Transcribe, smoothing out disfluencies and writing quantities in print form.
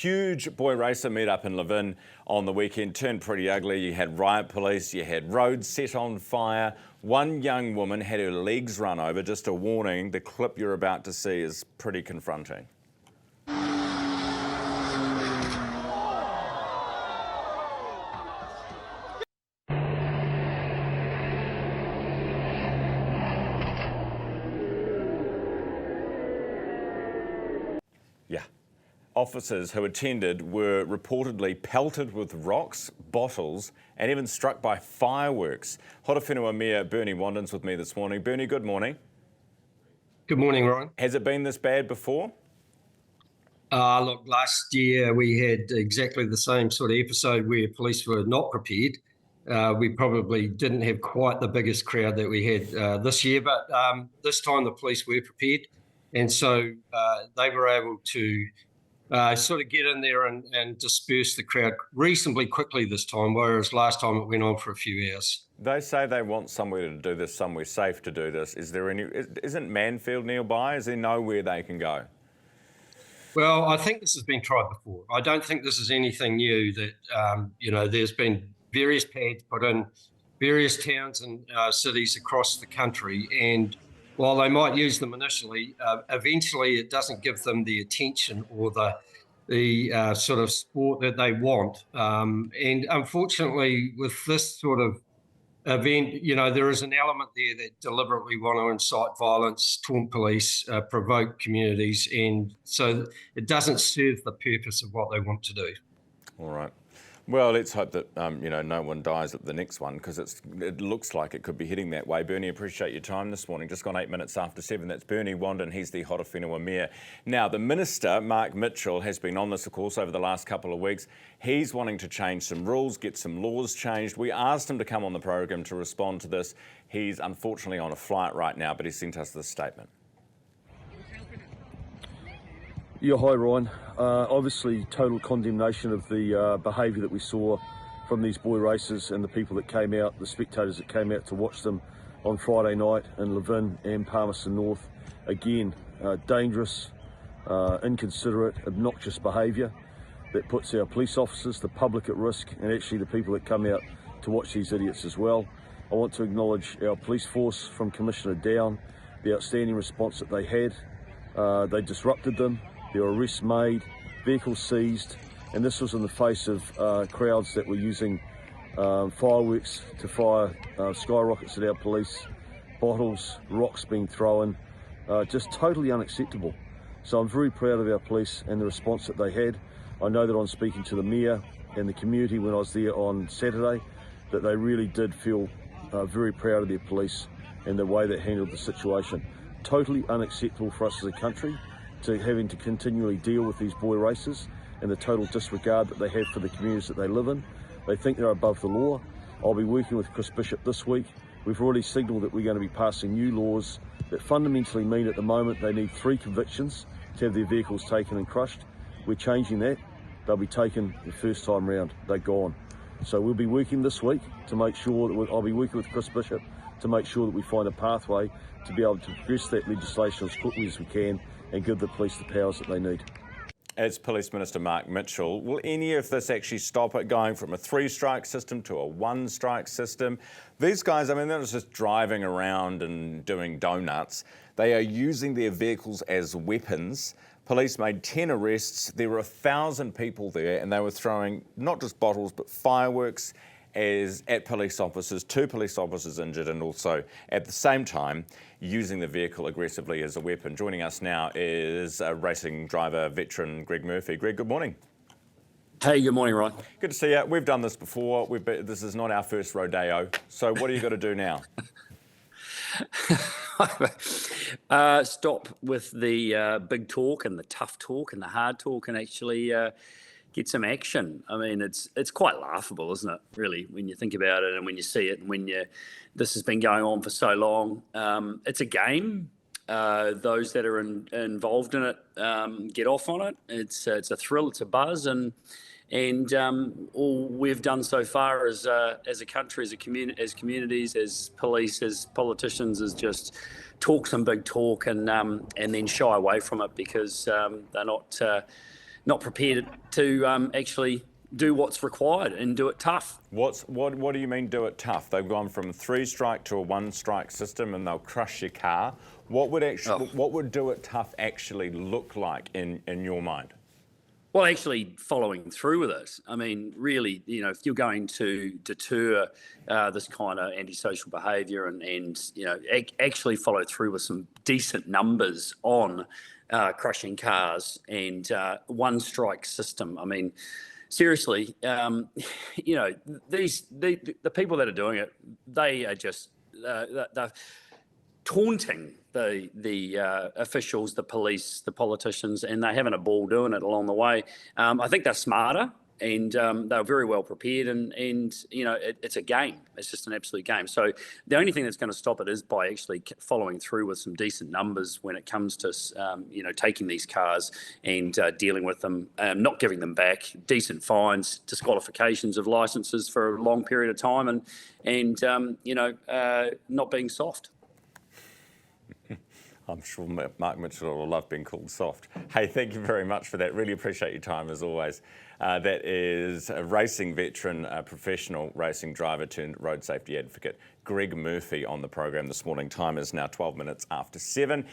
huge boy racer meet up in Levin on the weekend turned pretty ugly. You had riot police, you had roads set on fire. One young woman had her legs run over. Just a warning, the clip you're about to see is pretty confronting. Yeah. Officers who attended were reportedly pelted with rocks, bottles, and even struck by fireworks. Horowhenua Mayor Bernie Wandin's with me this morning. Bernie, good morning. Good morning, Ryan. Has it been this bad before? Look, last year we had exactly the same sort of episode where police were not prepared. We probably didn't have quite the biggest crowd that we had this year, but this time the police were prepared. And so they were able to sort of get in there and disperse the crowd reasonably quickly this time, whereas last time it went on for a few hours. They say they want somewhere to do this, somewhere safe to do this. Isn't Manfield nearby? Is there nowhere they can go? Well, I think this has been tried before. I don't think this is anything new that, there's been various pads put in various towns and cities across the country. And while they might use them initially, eventually it doesn't give them the attention or the sort of support that they want. And unfortunately, with this sort of event, there is an element there that deliberately want to incite violence, taunt police, provoke communities, and so it doesn't serve the purpose of what they want to do. All right. Well, let's hope that no one dies at the next one, because it looks like it could be heading that way. Bernie, appreciate your time this morning. Just gone 8 minutes after 7. That's Bernie Wandin. He's the Horowhenua Mayor. Now, the Minister, Mark Mitchell, has been on this, of course, over the last couple of weeks. He's wanting to change some rules, get some laws changed. We asked him to come on the program to respond to this. He's unfortunately on a flight right now, but he sent us this statement. Yeah, hi Ryan. Obviously total condemnation of the behaviour that we saw from these boy racers and the people that came out, the spectators that came out to watch them on Friday night in Levin and Palmerston North. Again, dangerous, inconsiderate, obnoxious behaviour that puts our police officers, the public at risk, and actually the people that come out to watch these idiots as well. I want to acknowledge our police force from Commissioner Down, the outstanding response that they had. They disrupted them. There were arrests made, vehicles seized, and this was in the face of crowds that were using fireworks to fire skyrockets at our police, bottles, rocks being thrown, just totally unacceptable. So I'm very proud of our police and the response that they had. I know that on speaking to the Mayor and the community when I was there on Saturday, that they really did feel very proud of their police and the way they handled the situation. Totally unacceptable for us as a country, to having to continually deal with these boy racers and the total disregard that they have for the communities that they live in. They think they're above the law. I'll be working with Chris Bishop this week. We've already signalled that we're going to be passing new laws that fundamentally mean at the moment they need 3 convictions to have their vehicles taken and crushed. We're changing that. They'll be taken the first time round. They're gone. So we'll be working this week to make sure that I'll be working with Chris Bishop to make sure that we find a pathway to be able to progress that legislation as quickly as we can and give the police the powers that they need. As Police Minister Mark Mitchell, will any of this actually stop it going from a 3-strike system to a 1-strike system? These guys, they're not just driving around and doing donuts. They are using their vehicles as weapons. Police made 10 arrests. There were 1,000 people there, and they were throwing not just bottles, but fireworks at police officers, 2 police officers injured, and also at the same time using the vehicle aggressively as a weapon. Joining us now is racing driver veteran Greg Murphy. Greg, good morning. Hey, good morning, Ryan. Good to see you. We've done this before. This is not our first rodeo. So what do you got to do now? Stop with the big talk and the tough talk and the hard talk and actually get some action. I mean, it's quite laughable, isn't it, really, when you think about it and when you see it and when this has been going on for so long. It's a game. Those that are involved in it get off on it. It's a thrill, it's a buzz, and all we've done so far as a country, as communities, as police, as politicians, is just talk some big talk and then shy away from it because they're not not prepared to actually do what's required and do it tough. What do you mean do it tough? They've gone from 3-strike to a 1-strike system and they'll crush your car. What would do it tough actually look like in your mind? Well, actually following through with it. I mean, really, if you're going to deter this kind of antisocial behaviour and actually follow through with some decent numbers on crushing cars and one-strike system. I mean, seriously, the people that are doing it, they are just they're taunting the officials, the police, the politicians, and they're having a ball doing it along the way. I think they're smarter and they're very well prepared, and it's a game. It's just an absolute game. So the only thing that's going to stop it is by actually following through with some decent numbers when it comes to taking these cars and dealing with them, not giving them back, decent fines, disqualifications of licenses for a long period of time, and not being soft. I'm sure Mark Mitchell will love being called soft. Hey, thank you very much for that. Really appreciate your time as always. That is a racing veteran, professional racing driver turned road safety advocate, Greg Murphy, on the program this morning. Time is now 12 minutes after 7.